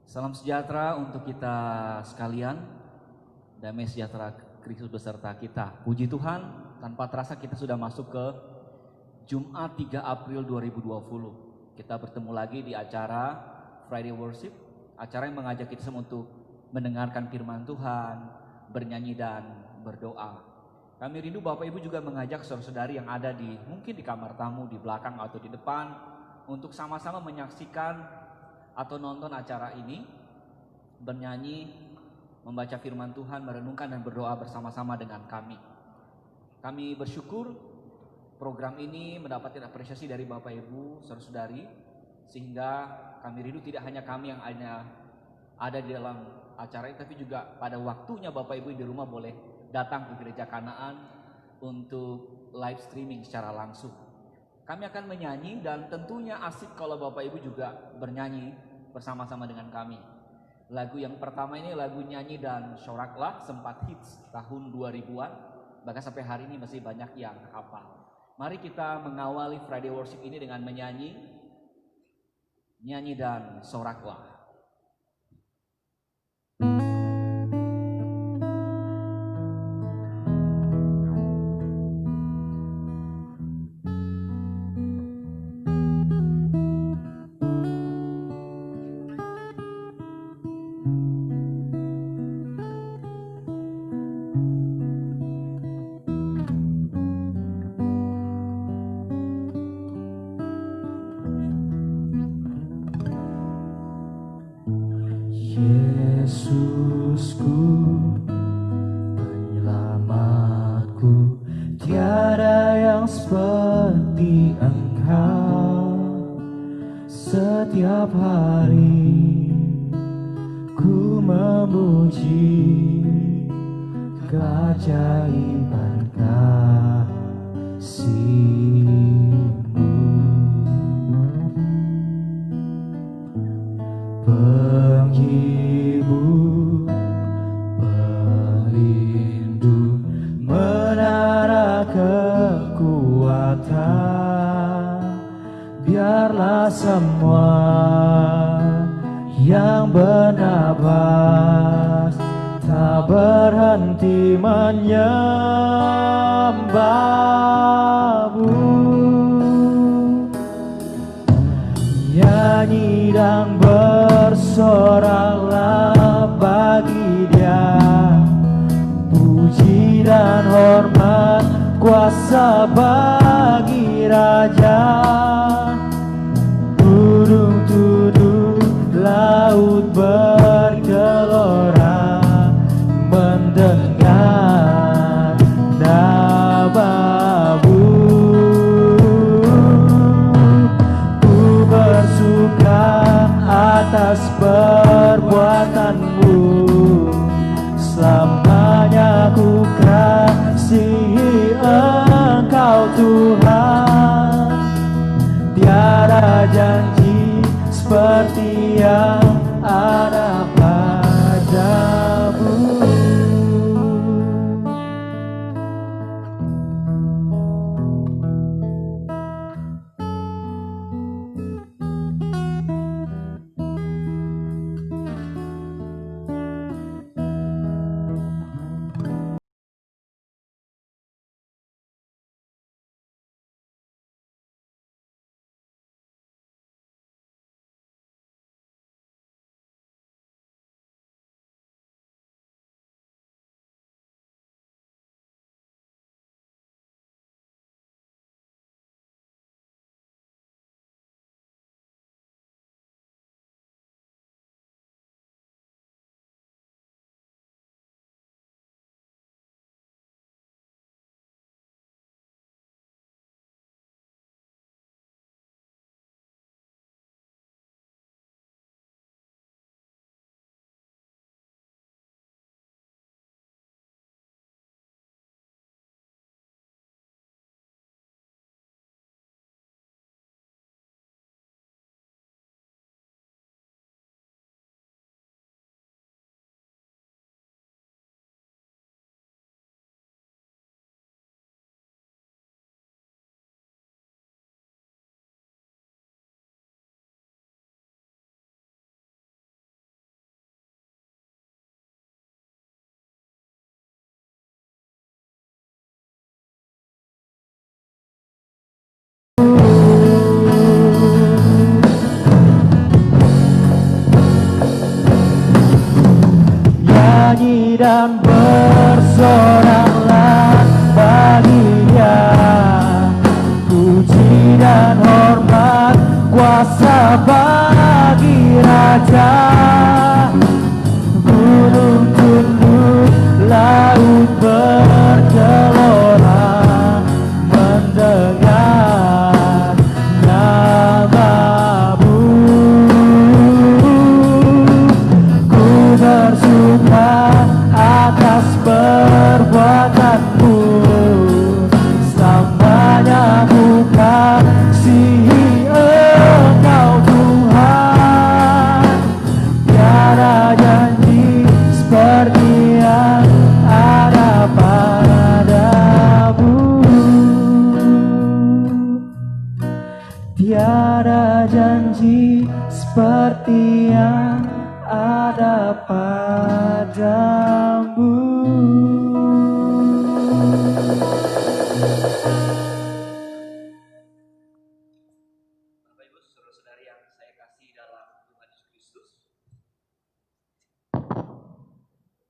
Salam sejahtera untuk kita sekalian. Damai sejahtera Kristus beserta kita. Puji Tuhan, tanpa terasa kita sudah masuk ke Jumat 3 April 2020. Kita bertemu lagi di acara Friday Worship, acara yang mengajak kita semua untuk mendengarkan firman Tuhan, bernyanyi dan berdoa. Kami rindu Bapak Ibu juga mengajak saudara-saudari yang ada mungkin di kamar tamu, di belakang atau di depan, untuk sama-sama menyaksikan atau nonton acara ini, bernyanyi, membaca firman Tuhan, merenungkan dan berdoa bersama-sama dengan kami. Kami bersyukur program ini mendapatkan apresiasi dari Bapak Ibu, saudara-saudari, sehingga kami rindu tidak hanya kami yang ada di dalam acara ini, tapi juga pada waktunya Bapak Ibu di rumah boleh datang ke Gereja Kanaan untuk live streaming secara langsung. Kami akan menyanyi dan tentunya asik kalau Bapak Ibu juga bernyanyi bersama-sama dengan kami. Lagu yang pertama ini lagu nyanyi dan soraklah, sempat hits tahun 2000-an, bahkan sampai hari ini masih banyak yang hafal. Mari kita mengawali Friday Worship ini dengan menyanyi, nyanyi dan soraklah. Yesusku, penyelamatku, tiada yang seperti Engkau. Setiap hari ku memuji keajaiban kasih-Mu. Penghibur, pelindung, menara kekuatan. Biarlah semua yang bernafas tak berhenti menyembah-Mu. Nyanyi dan bersoraklah bagi Dia, puji dan hormat kuasa bagi Raja. Gunung tunduk, laut bergelora, mendengar nama-Mu. Bersuka atas perbuatan-Mu, selamanya ku kasihi Engkau Tuhan.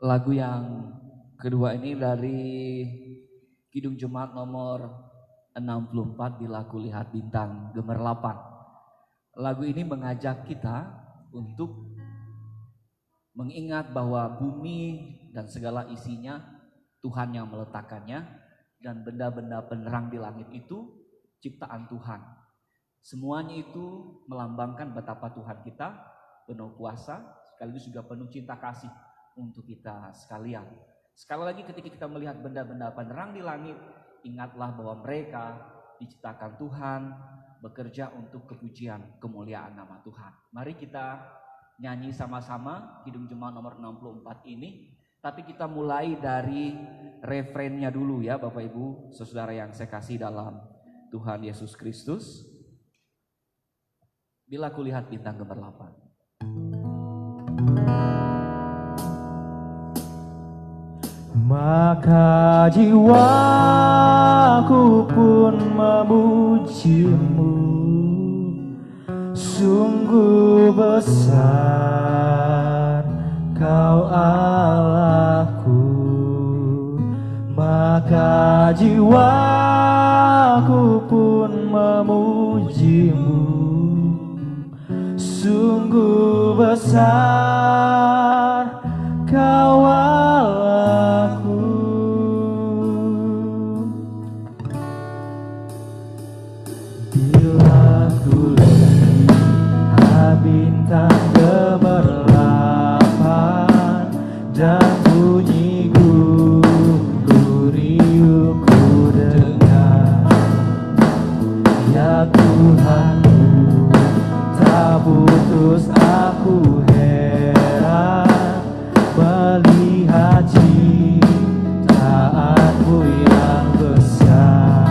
Lagu yang kedua ini dari Kidung Jemaat nomor 64, Bila Kulihat Bintang Gemerlapan. Lagu ini mengajak kita untuk mengingat bahwa bumi dan segala isinya Tuhan yang meletakkannya, dan benda-benda penerang di langit itu ciptaan Tuhan. Semuanya itu melambangkan betapa Tuhan kita penuh kuasa, sekaligus juga penuh cinta kasih untuk kita sekalian. Sekali lagi ketika kita melihat benda-benda penerang di langit, ingatlah bahwa mereka diciptakan Tuhan, bekerja untuk kepujian kemuliaan nama Tuhan. Mari kita nyanyi sama-sama Kidung Jemaat nomor 64 ini. Tapi kita mulai dari refrennya dulu ya Bapak Ibu, saudara yang saya kasih dalam Tuhan Yesus Kristus. Bila kulihat bintang gemerlapan. Maka jiwaku pun memujimu, sungguh besar Kau Allahku. Maka jiwaku pun memujimu, sungguh besar Kau Allahku. Bila kulihat bintang gemerlapan dan bunyi gurih ku dengar, ya Tuhanku, tak putus aku heran melihat ciptaanmu yang besar.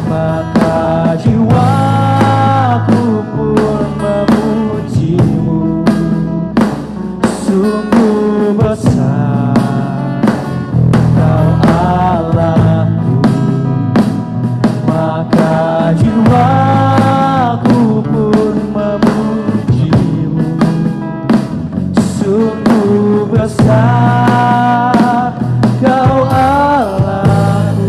Maka jiwaku pun memujimu, sungguh besar Kau Allahku. Maka jiwaku pun memujimu, sungguh besar Kau Allahku.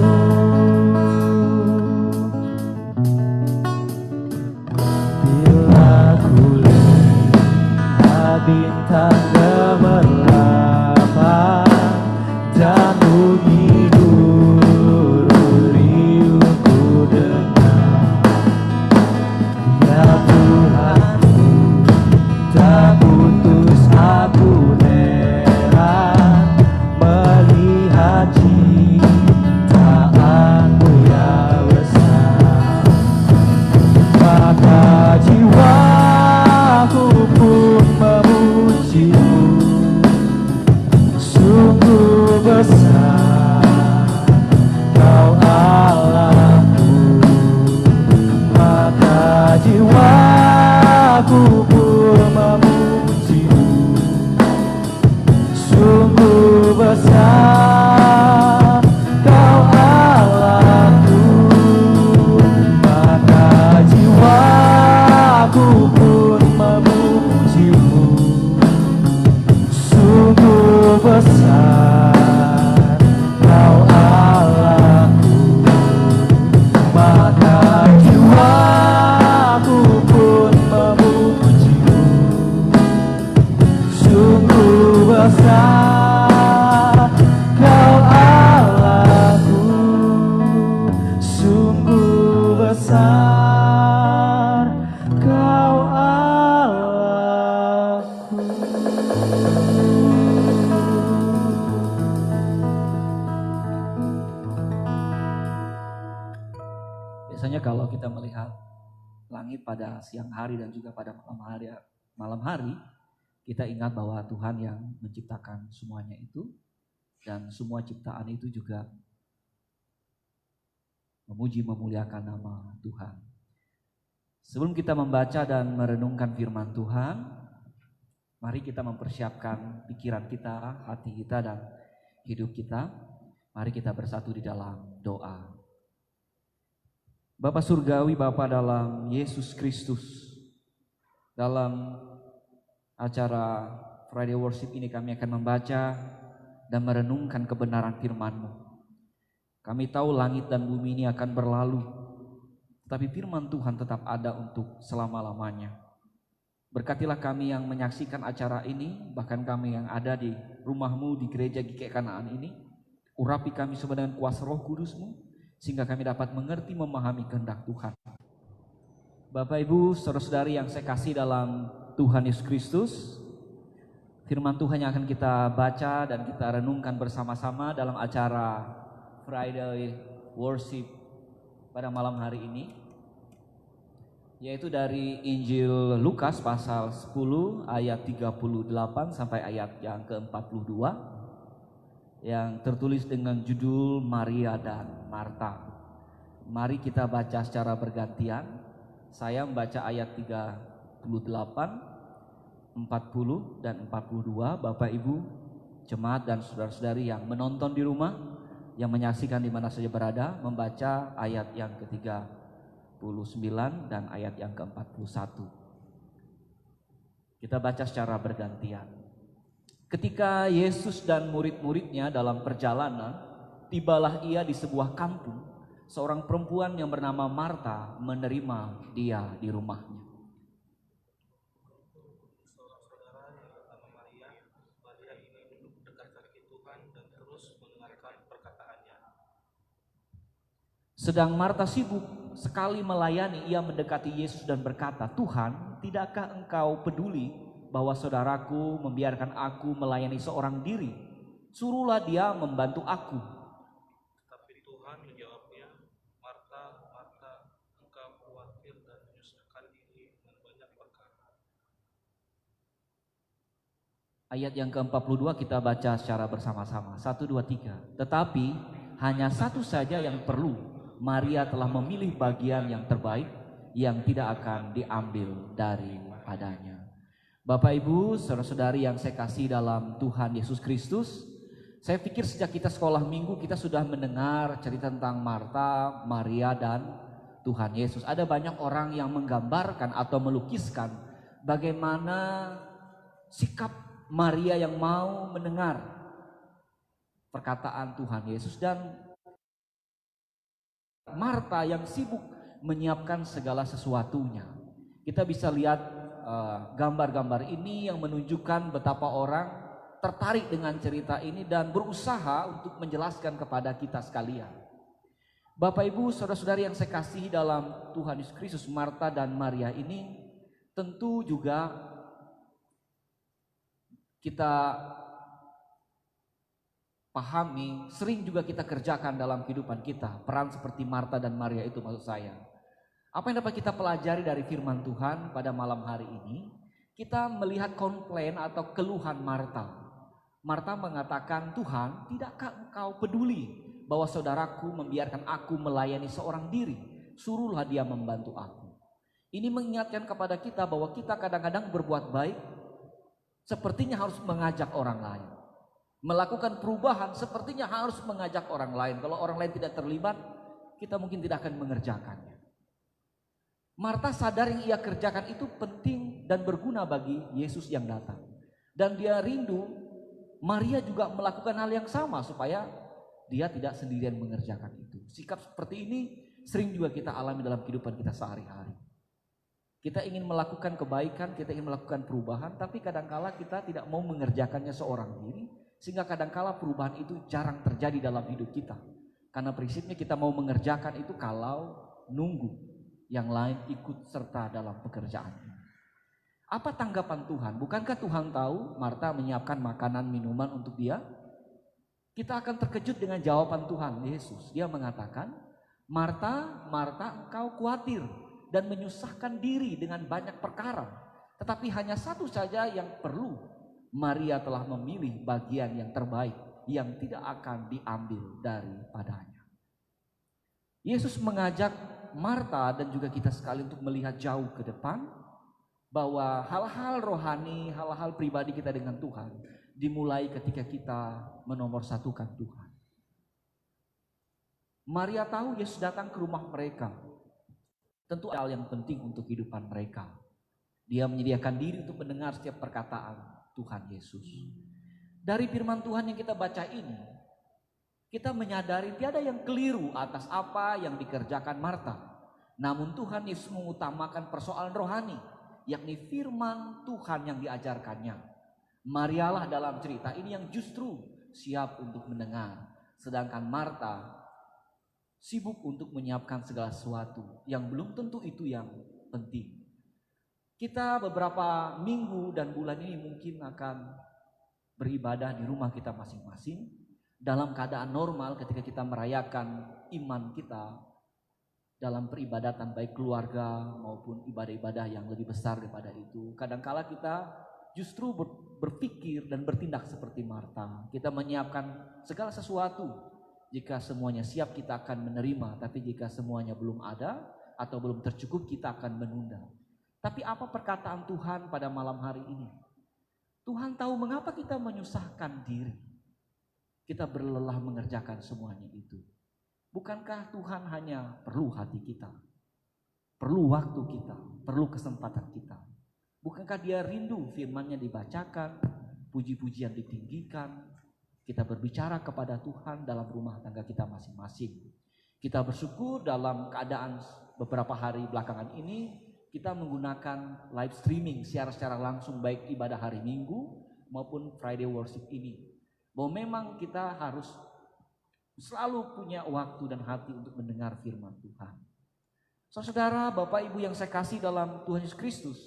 Bila kulihat bintang gemerlapan dan bunyi gurih ku dengar, ya Tuhanku, tak putus aku heran melihat ciptaanmu yang besar. Maka jiwaku pun memujimu, sungguh besar Kau Allahku. Maka jiwaku pun memujimu, sungguh besar Kau Allahku. Maka jiwaku pun memujimu, sungguh besar Kau Allahku. Maka jiwaku pun memujimu, sungguh besar Kau Allahku. Sungguh besar Kau Allahku. Biasanya kalau kita melihat langit pada siang hari dan juga pada malam hari, kita ingat bahwa Tuhan yang menciptakan semuanya itu, dan semua ciptaan itu juga memuji memuliakan nama Tuhan. Sebelum kita membaca dan merenungkan firman Tuhan, mari kita mempersiapkan pikiran kita, hati kita, dan hidup kita. Mari kita bersatu di dalam doa. Bapa Surgawi, Bapa dalam Yesus Kristus, dalam acara Friday Worship ini kami akan membaca dan merenungkan kebenaran firman-Mu. Kami tahu langit dan bumi ini akan berlalu, tapi firman Tuhan tetap ada untuk selama-lamanya. Berkatilah kami yang menyaksikan acara ini, bahkan kami yang ada di rumah-Mu di gereja GKI Kanaan ini. Urapi kami semua dengan kuasa Roh Kudus-Mu, sehingga kami dapat mengerti memahami kehendak Tuhan. Bapak Ibu, saudara-saudari yang saya kasih dalam Tuhan Yesus Kristus, firman Tuhan yang akan kita baca dan kita renungkan bersama-sama dalam acara Friday Worship pada malam hari ini, yaitu dari Injil Lukas pasal 10 ayat 38 sampai ayat yang ke-42, yang tertulis dengan judul Maria dan Marta. Mari kita baca secara bergantian. Saya membaca ayat 38, 40 dan 42. Bapak Ibu, jemaat dan saudara-saudari yang menonton di rumah, yang menyaksikan di mana saja berada, membaca ayat yang ke-39 dan ayat yang ke-41. Kita baca secara bergantian. Ketika Yesus dan murid-muridnya dalam perjalanan, tibalah ia di sebuah kampung. Seorang perempuan yang bernama Marta menerima dia di rumahnya. Saudara yang bernama Maria ini duduk dekat kaki Tuhan dan terus mendengarkan perkataannya. Sedang Marta sibuk sekali melayani, ia mendekati Yesus dan berkata, "Tuhan, tidakkah engkau peduli bahwa saudaraku membiarkan aku melayani seorang diri? Suruhlah dia membantu aku." Tapi Tuhan menjawabnya, "Marta, Marta, engkau khawatir dan menyusahkan diri dengan banyak perkara." Ayat yang ke-42 kita baca secara bersama-sama. 1, 2, 3. Tetapi hanya satu saja yang perlu. Maria telah memilih bagian yang terbaik yang tidak akan diambil daripadanya. Bapak Ibu, saudara-saudari yang saya kasih dalam Tuhan Yesus Kristus, saya pikir sejak kita sekolah minggu kita sudah mendengar cerita tentang Marta, Maria dan Tuhan Yesus. Ada banyak orang yang menggambarkan atau melukiskan bagaimana sikap Maria yang mau mendengar perkataan Tuhan Yesus dan Marta yang sibuk menyiapkan segala sesuatunya. Kita bisa lihat gambar-gambar ini yang menunjukkan betapa orang tertarik dengan cerita ini dan berusaha untuk menjelaskan kepada kita sekalian. Bapak Ibu, saudara-saudari yang saya kasihi dalam Tuhan Yesus Kristus, Marta dan Maria ini tentu juga kita pahami, sering juga kita kerjakan dalam kehidupan kita. Peran seperti Marta dan Maria itu maksud saya. Apa yang dapat kita pelajari dari firman Tuhan pada malam hari ini? Kita melihat komplain atau keluhan Marta. Marta mengatakan, "Tuhan, tidakkah engkau peduli bahwa saudaraku membiarkan aku melayani seorang diri? Suruhlah dia membantu aku." Ini mengingatkan kepada kita bahwa kita kadang-kadang berbuat baik sepertinya harus mengajak orang lain. Melakukan perubahan sepertinya harus mengajak orang lain. Kalau orang lain tidak terlibat, kita mungkin tidak akan mengerjakannya. Marta sadar yang ia kerjakan itu penting dan berguna bagi Yesus yang datang. Dan dia rindu Maria juga melakukan hal yang sama supaya dia tidak sendirian mengerjakan itu. Sikap seperti ini sering juga kita alami dalam kehidupan kita sehari-hari. Kita ingin melakukan kebaikan, kita ingin melakukan perubahan, tapi kadangkala kita tidak mau mengerjakannya seorang diri. Sehingga kadangkala perubahan itu jarang terjadi dalam hidup kita. Karena prinsipnya kita mau mengerjakan itu kalau nunggu yang lain ikut serta dalam pekerjaan ini. Apa tanggapan Tuhan? Bukankah Tuhan tahu Marta menyiapkan makanan minuman untuk dia? Kita akan terkejut dengan jawaban Tuhan Yesus. Dia mengatakan, "Marta, Marta, engkau khawatir dan menyusahkan diri dengan banyak perkara. Tetapi hanya satu saja yang perlu. Maria telah memilih bagian yang terbaik yang tidak akan diambil daripadanya." Yesus mengajak Marta dan juga kita sekali untuk melihat jauh ke depan, bahwa hal-hal rohani, hal-hal pribadi kita dengan Tuhan dimulai ketika kita menomorsatukan Tuhan. Maria tahu Yesus datang ke rumah mereka. Tentu hal yang penting untuk kehidupan mereka. Dia menyediakan diri untuk mendengar setiap perkataan Tuhan Yesus. Dari firman Tuhan yang kita baca ini, kita menyadari tiada yang keliru atas apa yang dikerjakan Marta. Namun Tuhan Yesus mengutamakan persoalan rohani, yakni firman Tuhan yang diajarkannya. Marialah dalam cerita ini yang justru siap untuk mendengar, sedangkan Marta sibuk untuk menyiapkan segala sesuatu yang belum tentu itu yang penting. Kita beberapa minggu dan bulan ini mungkin akan beribadah di rumah kita masing-masing dalam keadaan normal ketika kita merayakan iman kita dalam peribadatan baik keluarga maupun ibadah-ibadah yang lebih besar daripada itu. Kadangkala kita justru berpikir dan bertindak seperti Marta. Kita menyiapkan segala sesuatu. Jika semuanya siap kita akan menerima, tapi jika semuanya belum ada atau belum tercukup kita akan menunda. Tapi apa perkataan Tuhan pada malam hari ini? Tuhan tahu mengapa kita menyusahkan diri. Kita berlelah mengerjakan semuanya itu. Bukankah Tuhan hanya perlu hati kita, perlu waktu kita, perlu kesempatan kita? Bukankah Dia rindu firman-Nya dibacakan, puji-pujian ditinggikan, kita berbicara kepada Tuhan dalam rumah tangga kita masing-masing. Kita bersyukur dalam keadaan beberapa hari belakangan ini, kita menggunakan live streaming secara langsung baik ibadah hari Minggu maupun Friday worship ini. Bahwa memang kita harus selalu punya waktu dan hati untuk mendengar firman Tuhan. Saudara, Bapak Ibu yang saya kasih dalam Tuhan Yesus Kristus,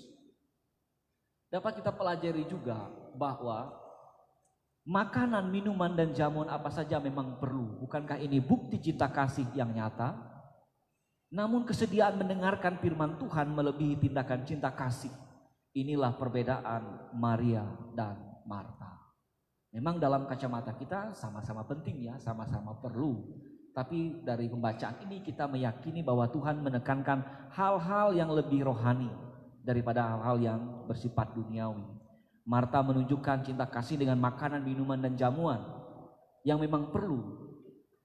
dapat kita pelajari juga bahwa makanan, minuman, dan jamuan apa saja memang perlu. Bukankah ini bukti cinta kasih yang nyata? Namun kesediaan mendengarkan firman Tuhan melebihi tindakan cinta kasih. Inilah perbedaan Maria dan Marta. Memang dalam kacamata kita sama-sama penting ya, sama-sama perlu. Tapi dari pembacaan ini kita meyakini bahwa Tuhan menekankan hal-hal yang lebih rohani daripada hal-hal yang bersifat duniawi. Marta menunjukkan cinta kasih dengan makanan, minuman, dan jamuan yang memang perlu.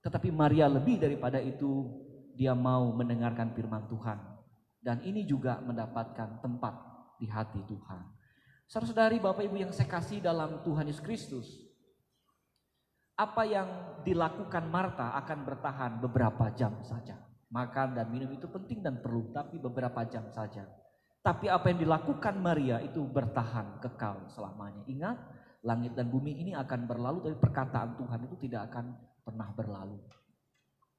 Tetapi Maria lebih daripada itu, dia mau mendengarkan firman Tuhan. Dan ini juga mendapatkan tempat di hati Tuhan. Saudara-saudari, Bapak Ibu yang saya kasih dalam Tuhan Yesus Kristus, apa yang dilakukan Marta akan bertahan beberapa jam saja. Makan dan minum itu penting dan perlu, tapi beberapa jam saja. Tapi apa yang dilakukan Maria itu bertahan kekal selamanya. Ingat, langit dan bumi ini akan berlalu, tapi perkataan Tuhan itu tidak akan pernah berlalu.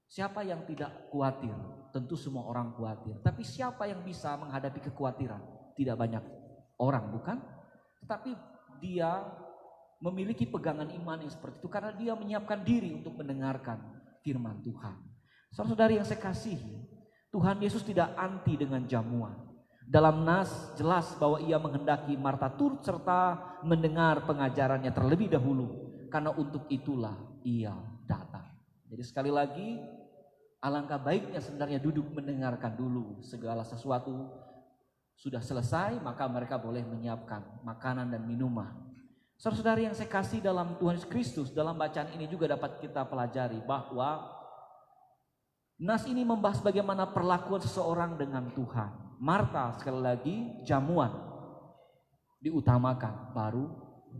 Siapa yang tidak khawatir? Tentu semua orang khawatir. Tapi siapa yang bisa menghadapi kekhawatiran? Tidak banyak orang, bukan? Tetapi dia memiliki pegangan iman yang seperti itu karena dia menyiapkan diri untuk mendengarkan firman Tuhan. Saudara-saudari yang saya kasihi, Tuhan Yesus tidak anti dengan jamuan. Dalam nas jelas bahwa ia menghendaki Marta turut serta mendengar pengajarannya terlebih dahulu, karena untuk itulah ia datang. Jadi sekali lagi, alangkah baiknya sebenarnya duduk mendengarkan dulu. Segala sesuatu sudah selesai, maka mereka boleh menyiapkan makanan dan minuman. Saudara-saudari yang saya kasih dalam Tuhan Yesus Kristus, dalam bacaan ini juga dapat kita pelajari bahwa nas ini membahas bagaimana perlakuan seseorang dengan Tuhan. Marta sekali lagi jamuan diutamakan, baru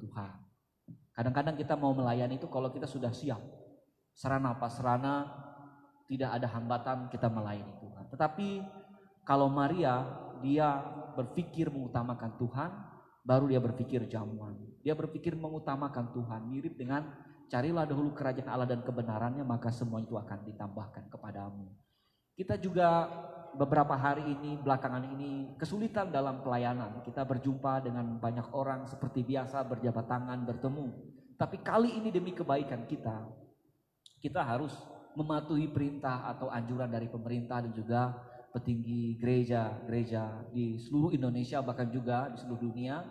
Tuhan. Kadang-kadang kita mau melayani itu kalau kita sudah siap, sarana prasarana tidak ada hambatan kita melayani Tuhan. Tetapi kalau Maria, dia berpikir mengutamakan Tuhan, baru dia berpikir jamuan. Dia berpikir mengutamakan Tuhan, mirip dengan carilah dahulu kerajaan Allah dan kebenarannya, maka semua itu akan ditambahkan kepadamu. Kita juga beberapa hari ini, belakangan ini kesulitan dalam pelayanan. Kita berjumpa dengan banyak orang seperti biasa, berjabat tangan, bertemu. Tapi kali ini demi kebaikan kita harus mematuhi perintah atau anjuran dari pemerintah dan juga petinggi gereja di seluruh Indonesia, bahkan juga di seluruh dunia,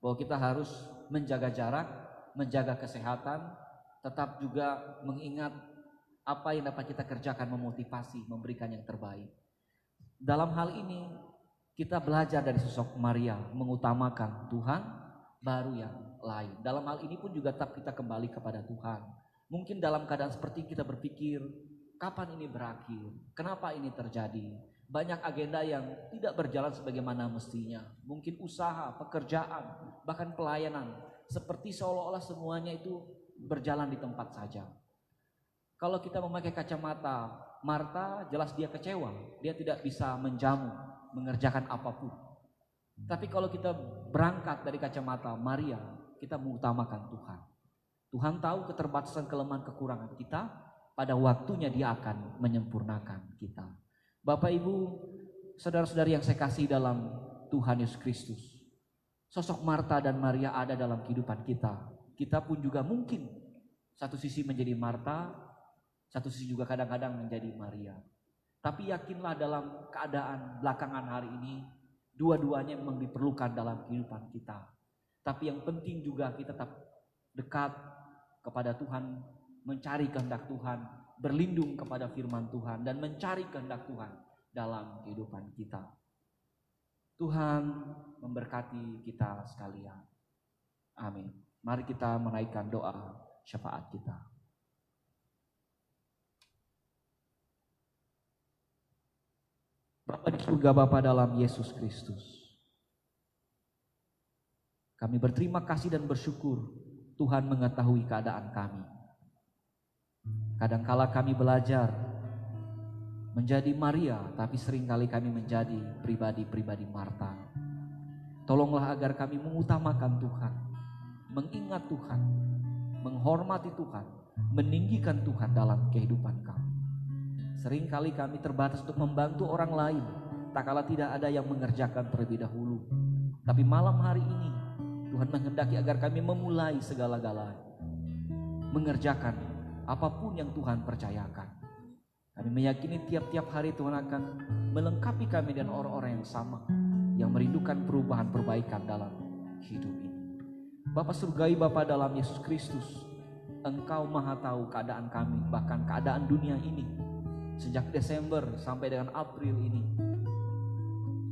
bahwa kita harus menjaga jarak, menjaga kesehatan, tetap juga mengingat apa yang dapat kita kerjakan, memotivasi, memberikan yang terbaik. Dalam hal ini kita belajar dari sosok Maria, mengutamakan Tuhan baru yang lain. Dalam hal ini pun juga tetap kita kembali kepada Tuhan. Mungkin dalam keadaan seperti kita berpikir, kapan ini berakhir? Kenapa ini terjadi? Banyak agenda yang tidak berjalan sebagaimana mestinya. Mungkin usaha, pekerjaan, bahkan pelayanan seperti seolah-olah semuanya itu berjalan di tempat saja. Kalau kita memakai kacamata Marta, jelas dia kecewa, dia tidak bisa menjamu, mengerjakan apapun. Tapi kalau kita berangkat dari kacamata Maria, kita mengutamakan Tuhan. Tuhan tahu keterbatasan, kelemahan, kekurangan kita, pada waktunya dia akan menyempurnakan kita. Bapak Ibu, saudara-saudari yang saya kasih dalam Tuhan Yesus Kristus, sosok Marta dan Maria ada dalam kehidupan kita. Kita pun juga mungkin satu sisi menjadi Marta, satu sisi juga kadang-kadang menjadi Maria. Tapi yakinlah dalam keadaan belakangan hari ini, dua-duanya memang diperlukan dalam kehidupan kita. Tapi yang penting juga kita tetap dekat kepada Tuhan, mencari kehendak Tuhan, berlindung kepada firman Tuhan, dan mencari kehendak Tuhan dalam kehidupan kita. Tuhan memberkati kita sekalian. Amin. Mari kita menaikkan doa syafaat kita. Bapa di surga, Bapa dalam Yesus Kristus, kami berterima kasih dan bersyukur Tuhan mengetahui keadaan kami. Kadangkala kami belajar menjadi Maria, tapi seringkali kami menjadi pribadi-pribadi Marta. Tolonglah agar kami mengutamakan Tuhan, mengingat Tuhan, menghormati Tuhan, meninggikan Tuhan dalam kehidupan kami. Seringkali kami terbatas untuk membantu orang lain, tak kala tidak ada yang mengerjakan terlebih dahulu. Tapi malam hari ini Tuhan menghendaki agar kami memulai segala-galanya, mengerjakan apapun yang Tuhan percayakan. Kami meyakini tiap-tiap hari Tuhan akan melengkapi kami dengan orang-orang yang sama, yang merindukan perubahan perbaikan dalam hidup ini. Bapa surgawi, Bapa dalam Yesus Kristus, Engkau maha tahu keadaan kami, bahkan keadaan dunia ini. Sejak Desember sampai dengan April ini,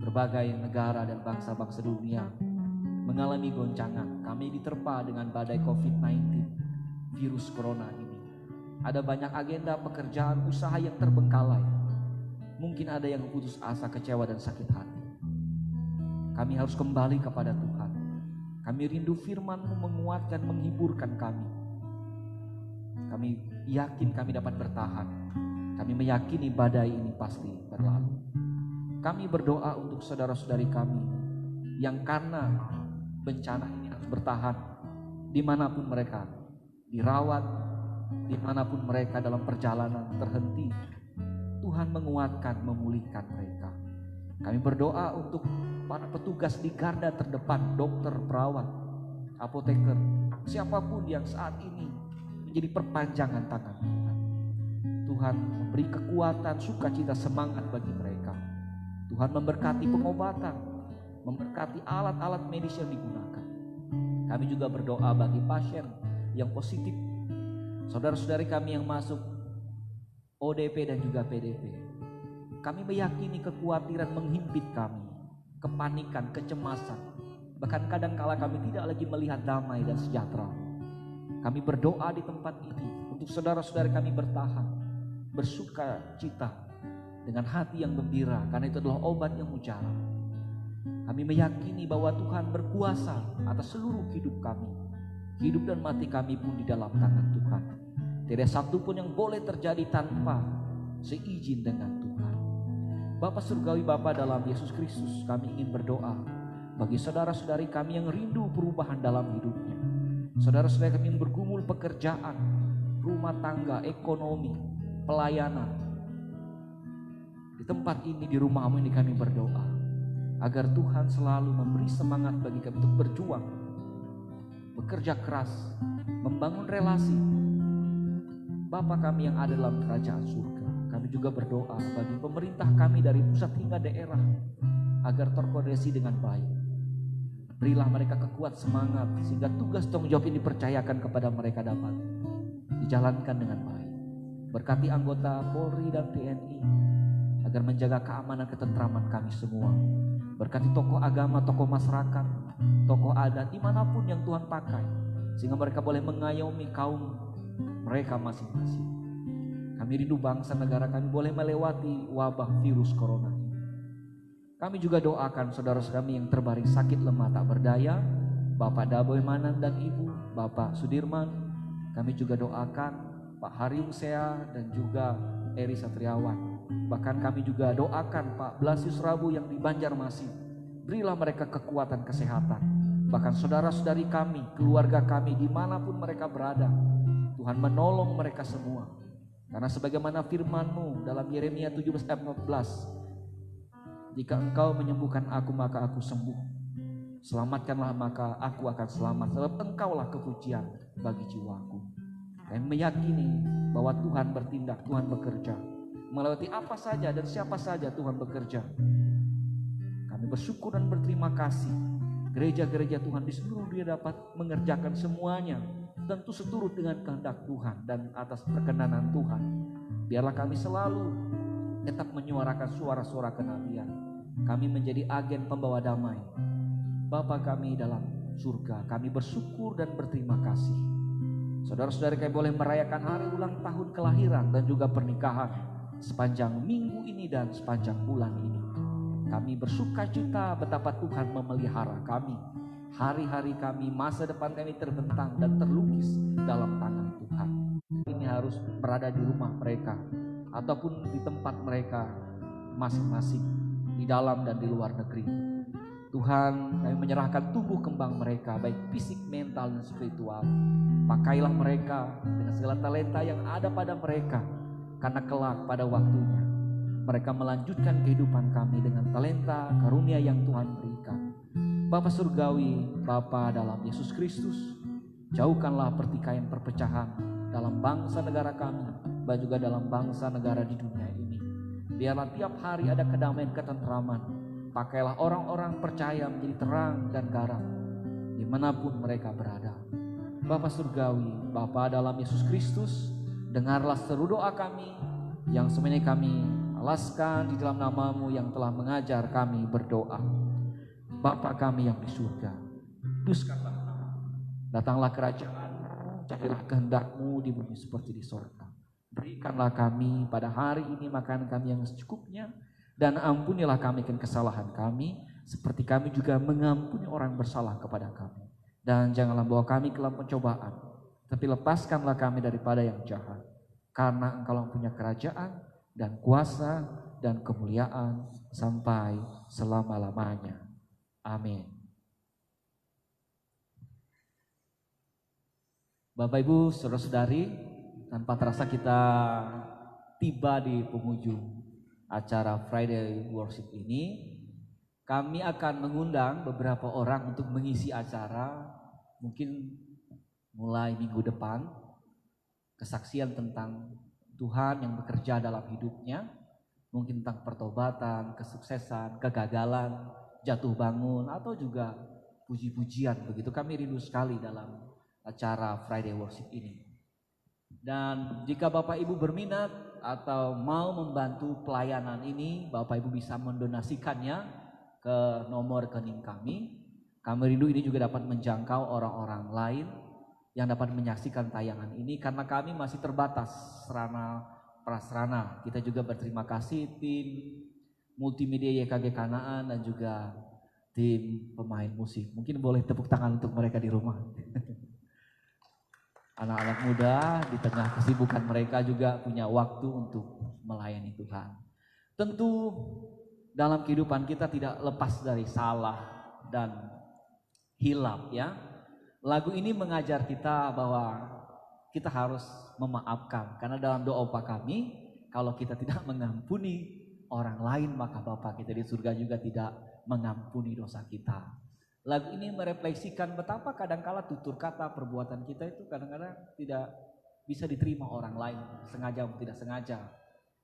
berbagai negara dan bangsa-bangsa dunia mengalami goncangan. Kami diterpa dengan badai COVID-19, virus corona ini. Ada banyak agenda pekerjaan, usaha yang terbengkalai. Mungkin ada yang putus asa, kecewa dan sakit hati. Kami harus kembali kepada Tuhan. Kami rindu firman-Mu menguatkan, menghiburkan kami. Kami yakin kami dapat bertahan. Kami meyakini badai ini pasti berlalu. Kami berdoa untuk saudara-saudari kami yang karena bencana ini harus bertahan dimanapun mereka dirawat, dimanapun mereka dalam perjalanan terhenti. Tuhan menguatkan, memulihkan mereka. Kami berdoa untuk para petugas di garda terdepan, dokter, perawat, apoteker, siapapun yang saat ini menjadi perpanjangan tangan Tuhan. Tuhan memberi kekuatan, sukacita, semangat bagi mereka. Tuhan memberkati pengobatan, memberkati alat-alat medis yang digunakan. Kami juga berdoa bagi pasien yang positif, saudara-saudari kami yang masuk ODP dan juga PDP. Kami meyakini kekhawatiran menghimpit kami, kepanikan, kecemasan. Bahkan kadangkala kami tidak lagi melihat damai dan sejahtera. Kami berdoa di tempat ini untuk saudara-saudari kami bertahan, bersuka cita dengan hati yang gembira, karena itu adalah obat yang mujara. Kami meyakini bahwa Tuhan berkuasa atas seluruh hidup kami. Hidup dan mati kami pun di dalam tangan Tuhan. Tidak satu pun yang boleh terjadi tanpa seizin dengan Tuhan. Bapa surgawi, Bapa dalam Yesus Kristus, kami ingin berdoa bagi saudara-saudari kami yang rindu perubahan dalam hidupnya. Saudara-saudari kami yang bergumul pekerjaan, rumah tangga, ekonomi, pelayanan. Di tempat ini, di rumahmu ini kami berdoa agar Tuhan selalu memberi semangat bagi kami untuk berjuang, bekerja keras, membangun relasi. Bapa kami yang ada dalam kerajaan surga, kami juga berdoa bagi pemerintah kami dari pusat hingga daerah agar terkoordinasi dengan baik. Berilah mereka kekuatan semangat sehingga tugas tanggung jawab ini dipercayakan kepada mereka dapat dijalankan dengan baik. Berkati anggota Polri dan TNI agar menjaga keamanan ketentraman kami semua. Berkati tokoh agama, tokoh masyarakat, tokoh adat dimanapun yang Tuhan pakai, sehingga mereka boleh mengayomi kaum mereka masing-masing. Kami rindu bangsa negara kami boleh melewati wabah virus corona ini. Kami juga doakan saudara-saudara kami yang terbaring sakit lemah tak berdaya, Bapak Daboy Manan dan Ibu, Bapak Sudirman. Kami juga doakan Pak Hariung Sea dan juga Eri Satriawan. Bahkan kami juga doakan Pak Blasius Rabu yang di Banjarmasin. Berilah mereka kekuatan kesehatan. Bahkan saudara-saudari kami, keluarga kami dimanapun mereka berada, Tuhan menolong mereka semua. Karena sebagaimana firman-Mu dalam Yeremia 17 ayat 14, jika Engkau menyembuhkan aku maka aku sembuh, selamatkanlah maka aku akan selamat, sebab Engkaulah kepujian bagi jiwaku. Kami meyakini bahwa Tuhan bertindak, Tuhan bekerja melewati apa saja dan siapa saja. Tuhan bekerja. Kami bersyukur dan berterima kasih. Gereja-gereja Tuhan di seluruh dunia dapat mengerjakan semuanya tentu seturut dengan kehendak Tuhan dan atas perkenanan Tuhan. Biarlah kami selalu tetap menyuarakan suara-suara kenabian. Kami menjadi agen pembawa damai. Bapa kami dalam surga, kami bersyukur dan berterima kasih. Saudara-saudari kami boleh merayakan hari ulang tahun kelahiran dan juga pernikahan sepanjang minggu ini dan sepanjang bulan ini. Kami bersuka cita betapa Tuhan memelihara kami. Hari-hari kami, masa depan kami terbentang dan terlukis dalam tangan Tuhan. Ini harus berada di rumah mereka ataupun di tempat mereka masing-masing, di dalam dan di luar negeri. Tuhan, kami menyerahkan tubuh kembang mereka, baik fisik, mental, dan spiritual. Pakailah mereka dengan segala talenta yang ada pada mereka, karena kelak pada waktunya mereka melanjutkan kehidupan kami dengan talenta karunia yang Tuhan berikan. Bapa Surgawi, Bapa dalam Yesus Kristus, jauhkanlah pertikaian perpecahan dalam bangsa negara kami, dan juga dalam bangsa negara di dunia ini. Biarlah tiap hari ada kedamaian, ketentraman. Pakailah orang-orang percaya menjadi terang dan garam dimanapun mereka berada. Bapa Surgawi, Bapa dalam Yesus Kristus, dengarlah seru doa kami yang semuanya kami alaskan di dalam nama-Mu yang telah mengajar kami berdoa. Bapa kami yang di surga, kuduskanlah nama-Mu, datanglah kerajaan-Mu, jadilah kehendak-Mu di bumi seperti di sorga. Berikanlah kami pada hari ini makanan kami yang secukupnya, dan ampunilah kami kesalahan kami, seperti kami juga mengampuni orang bersalah kepada kami. Dan janganlah bawa kami ke dalam pencobaan, tapi lepaskanlah kami daripada yang jahat. Karena Engkau punya kerajaan dan kuasa dan kemuliaan sampai selama-lamanya. Amin. Bapak Ibu, saudara-saudari, tanpa terasa kita tiba di penghujung acara Friday Worship ini. Kami akan mengundang beberapa orang untuk mengisi acara, mungkin mulai minggu depan, kesaksian tentang Tuhan yang bekerja dalam hidupnya, mungkin tentang pertobatan, kesuksesan, kegagalan, jatuh bangun, atau juga puji-pujian. Begitu kami rindu sekali dalam acara Friday Worship ini. Dan jika Bapak Ibu berminat atau mau membantu pelayanan ini, Bapak Ibu bisa mendonasikannya ke nomor rekening kami. Kami rindu ini juga dapat menjangkau orang-orang lain yang dapat menyaksikan tayangan ini, karena kami masih terbatas sarana prasarana. Kita juga berterima kasih tim multimedia YKG Kanaan dan juga tim pemain musik. Mungkin boleh tepuk tangan untuk mereka di rumah. Anak-anak muda di tengah kesibukan mereka juga punya waktu untuk melayani Tuhan. Tentu dalam kehidupan kita tidak lepas dari salah dan hilaf, ya. Lagu ini mengajar kita bahwa kita harus memaafkan, karena dalam doa kami, kalau kita tidak mengampuni orang lain, maka Bapa kita di surga juga tidak mengampuni dosa kita. Lagu ini merefleksikan betapa kadangkala tutur kata perbuatan kita itu kadang-kadang tidak bisa diterima orang lain, sengaja atau tidak sengaja.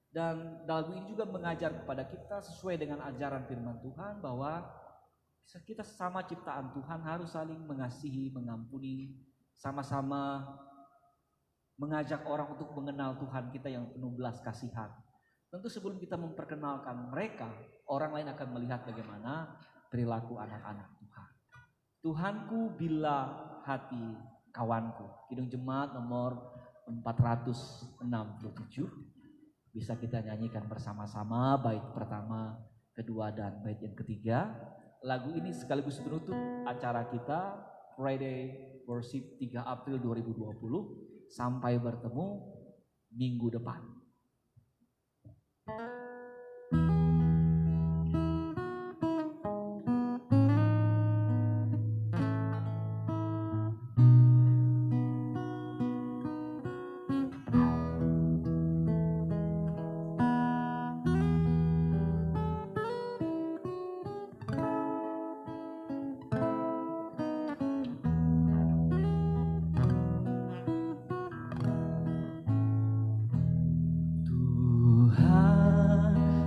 Dan lagu ini juga mengajar kepada kita sesuai dengan ajaran firman Tuhan bahwa kita sesama ciptaan Tuhan harus saling mengasihi, mengampuni, sama-sama mengajak orang untuk mengenal Tuhan kita yang penuh belas kasihan. Tentu sebelum kita memperkenalkan mereka, orang lain akan melihat bagaimana perilaku anak-anak Tuhan. Tuhanku bila hati kawanku. Kidung Jemaat nomor 467. Bisa kita nyanyikan bersama-sama bait pertama, kedua, dan bait yang ketiga. Lagu ini sekaligus menutup acara kita Friday Worship 3 April 2020. Sampai bertemu minggu depan.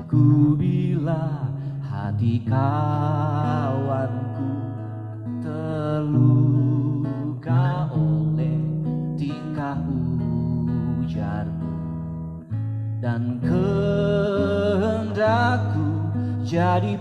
Ku bila hati kawanku terluka oleh tingkah ujarmu, dan kehendakku jadi